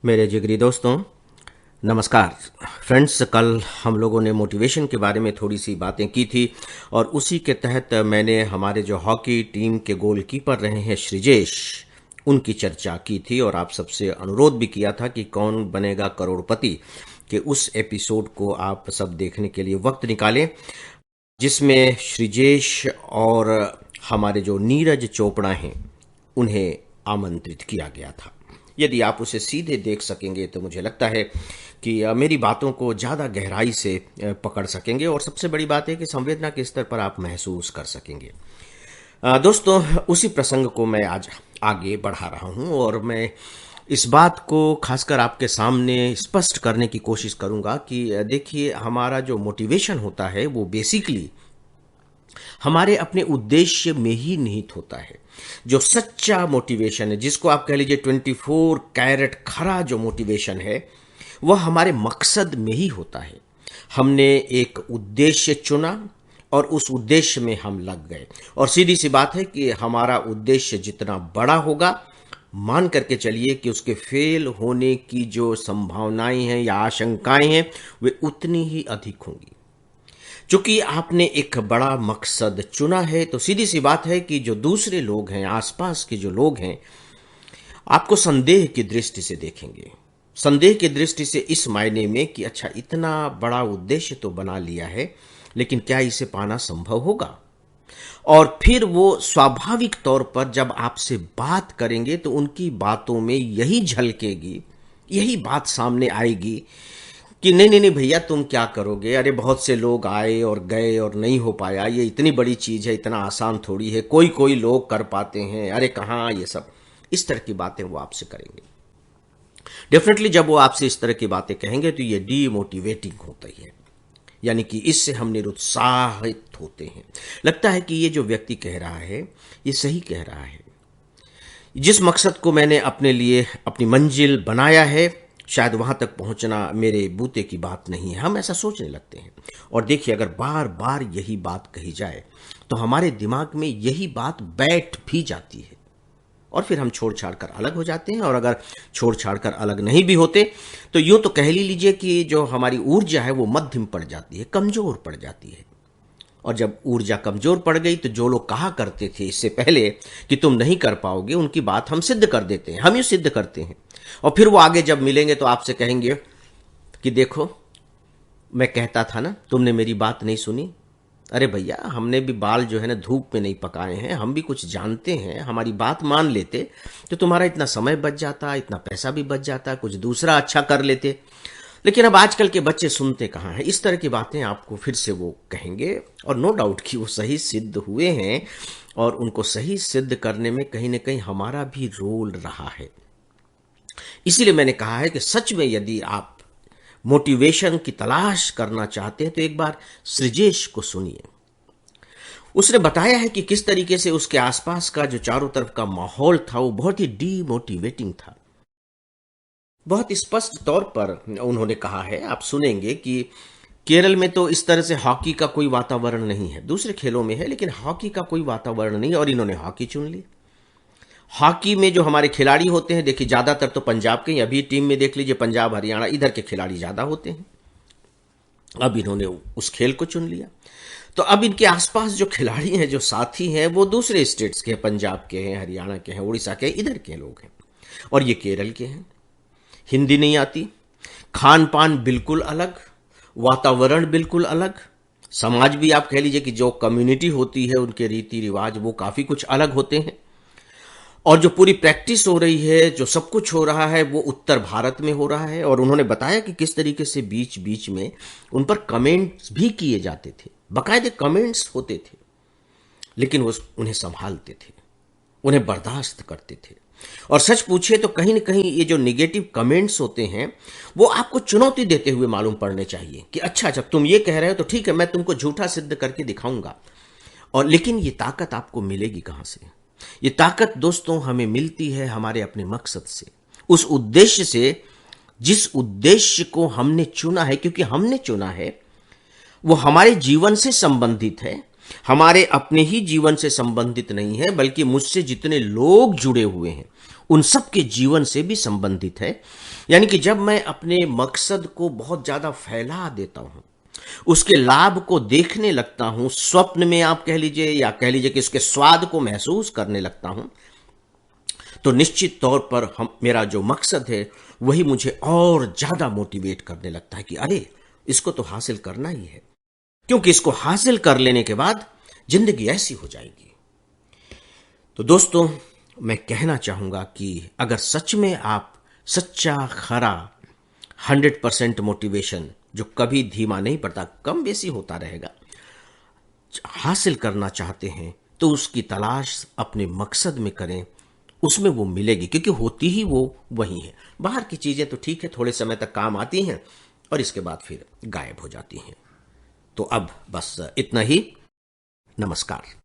मेरे जिगरी दोस्तों, नमस्कार फ्रेंड्स। कल हम लोगों ने मोटिवेशन के बारे में थोड़ी सी बातें की थी और उसी के तहत मैंने हमारे जो हॉकी टीम के गोलकीपर रहे हैं श्रीजेश, उनकी चर्चा की थी और आप सबसे अनुरोध भी किया था कि कौन बनेगा करोड़पति कि उस एपिसोड को आप सब देखने के लिए वक्त निकालें, जिसमें श्रीजेश और हमारे जो नीरज चोपड़ा हैं उन्हें आमंत्रित किया गया था। यदि आप उसे सीधे देख सकेंगे तो मुझे लगता है कि मेरी बातों को ज़्यादा गहराई से पकड़ सकेंगे और सबसे बड़ी बात है कि संवेदना के स्तर पर आप महसूस कर सकेंगे। दोस्तों, उसी प्रसंग को मैं आज आगे बढ़ा रहा हूं और मैं इस बात को खासकर आपके सामने स्पष्ट करने की कोशिश करूंगा कि देखिए, हमारा जो मोटिवेशन होता है वो बेसिकली हमारे अपने उद्देश्य में ही निहित होता है। जो सच्चा मोटिवेशन है, जिसको आप कह लीजिए 24 कैरेट खरा जो मोटिवेशन है, वह हमारे मकसद में ही होता है। हमने एक उद्देश्य चुना और उस उद्देश्य में हम लग गए और सीधी सी बात है कि हमारा उद्देश्य जितना बड़ा होगा, मान करके चलिए कि उसके फेल होने की जो संभावनाएं हैं या आशंकाएं हैं वे उतनी ही अधिक होंगी। चूंकि आपने एक बड़ा मकसद चुना है तो सीधी सी बात है कि जो दूसरे लोग हैं, आसपास के जो लोग हैं, आपको संदेह की दृष्टि से देखेंगे। संदेह की दृष्टि से इस मायने में कि अच्छा, इतना बड़ा उद्देश्य तो बना लिया है, लेकिन क्या इसे पाना संभव होगा? और फिर वो स्वाभाविक तौर पर जब आपसे बात करेंगे तो उनकी बातों में यही झलकेगी, यही बात सामने आएगी कि नहीं नहीं नहीं भैया, तुम क्या करोगे? अरे बहुत से लोग आए और गए और नहीं हो पाया, ये इतनी बड़ी चीज है, इतना आसान थोड़ी है, कोई कोई लोग कर पाते हैं, अरे कहाँ ये सब। इस तरह की बातें वो आपसे करेंगे। डेफिनेटली जब वो आपसे इस तरह की बातें कहेंगे तो ये डीमोटिवेटिंग होती है, यानी कि इससे हम निरुत्साहित होते हैं। लगता है कि ये जो व्यक्ति कह रहा है ये सही कह रहा है, जिस मकसद को मैंने अपने लिए अपनी मंजिल बनाया है शायद वहां तक पहुंचना मेरे बूते की बात नहीं है। हम ऐसा सोचने लगते हैं और देखिए, अगर बार बार यही बात कही जाए तो हमारे दिमाग में यही बात बैठ भी जाती है और फिर हम छोड़ छाड़ कर अलग हो जाते हैं। और अगर छोड़ छाड़ कर अलग नहीं भी होते तो यूं तो कह लीजिए कि जो हमारी ऊर्जा है वो मध्यम पड़ जाती है, कमजोर पड़ जाती है। और जब ऊर्जा कमजोर पड़ गई तो जो लोग कहा करते थे इससे पहले कि तुम नहीं कर पाओगे, उनकी बात हम सिद्ध कर देते हैं, हम ही सिद्ध करते हैं। और फिर वो आगे जब मिलेंगे तो आपसे कहेंगे कि देखो, मैं कहता था ना, तुमने मेरी बात नहीं सुनी। अरे भैया, हमने भी बाल जो है ना धूप में नहीं पकाए हैं, हम भी कुछ जानते हैं। हमारी बात मान लेते तो तुम्हारा इतना समय बच जाता, इतना पैसा भी बच जाता, कुछ दूसरा अच्छा कर लेते। लेकिन अब आजकल के बच्चे सुनते कहाँ हैं? इस तरह की बातें आपको फिर से वो कहेंगे और नो डाउट कि वो सही सिद्ध हुए हैं और उनको सही सिद्ध करने में कहीं ना कहीं हमारा भी रोल रहा है। इसीलिए मैंने कहा है कि सच में यदि आप मोटिवेशन की तलाश करना चाहते हैं तो एक बार सृजेश को सुनिए। उसने बताया है कि किस तरीके से उसके आसपास का जो चारों तरफ का माहौल था वो बहुत ही डीमोटिवेटिंग था। बहुत स्पष्ट तौर पर उन्होंने कहा है, आप सुनेंगे, कि केरल में तो इस तरह से हॉकी का कोई वातावरण नहीं है, दूसरे खेलों में है लेकिन हॉकी का कोई वातावरण नहीं, और इन्होंने हॉकी चुन ली। हॉकी में जो हमारे खिलाड़ी होते हैं, देखिए ज्यादातर तो पंजाब के, अभी टीम में देख लीजिए पंजाब हरियाणा इधर के खिलाड़ी ज्यादा होते हैं। अब इन्होंने उस खेल को चुन लिया तो अब इनके आसपास जो खिलाड़ी हैं, जो साथी हैं, वो दूसरे स्टेट्स के हैं, पंजाब के हैं, हरियाणा के हैं, उड़ीसा के, इधर के लोग हैं। और ये केरल के हैं, हिंदी नहीं आती, खान पान बिल्कुल अलग, वातावरण बिल्कुल अलग, समाज भी आप कह लीजिए कि जो कम्युनिटी होती है उनके रीति रिवाज वो काफी कुछ अलग होते हैं। और जो पूरी प्रैक्टिस हो रही है, जो सब कुछ हो रहा है, वो उत्तर भारत में हो रहा है। और उन्होंने बताया कि किस तरीके से बीच बीच में उन पर कमेंट्स भी किए जाते थे, बाकायदे कमेंट्स होते थे, लेकिन वो उन्हें संभालते थे, उन्हें बर्दाश्त करते थे। और सच पूछिए तो कहीं ना कहीं ये जो निगेटिव कमेंट्स होते हैं वो आपको चुनौती देते हुए मालूम पड़ने चाहिए कि अच्छा, जब तुम ये कह रहे हो तो ठीक है, मैं तुमको झूठा सिद्ध करके दिखाऊंगा। और लेकिन ये ताकत आपको मिलेगी कहां से? ये ताकत दोस्तों हमें मिलती है हमारे अपने मकसद से, उस उद्देश्य से जिस उद्देश्य को हमने चुना है। क्योंकि हमने चुना है वो हमारे जीवन से संबंधित है, हमारे अपने ही जीवन से संबंधित नहीं है, बल्कि मुझसे जितने लोग जुड़े हुए हैं उन सब के जीवन से भी संबंधित है। यानी कि जब मैं अपने मकसद को बहुत ज्यादा फैला देता हूं, उसके लाभ को देखने लगता हूं, स्वप्न में आप कह लीजिए या कह लीजिए कि इसके स्वाद को महसूस करने लगता हूं, तो निश्चित तौर पर हम मेरा जो मकसद है वही मुझे और ज्यादा मोटिवेट करने लगता है कि अरे इसको तो हासिल करना ही है, क्योंकि इसको हासिल कर लेने के बाद जिंदगी ऐसी हो जाएगी। तो दोस्तों, मैं कहना चाहूंगा कि अगर सच में आप सच्चा खरा 100% मोटिवेशन, जो कभी धीमा नहीं पड़ता, कम बेसी होता रहेगा, हासिल करना चाहते हैं तो उसकी तलाश अपने मकसद में करें। उसमें वो मिलेगी, क्योंकि होती ही वो वही है। बाहर की चीजें तो ठीक है, थोड़े समय तक काम आती हैं और इसके बाद फिर गायब हो जाती हैं। तो अब बस इतना ही। नमस्कार।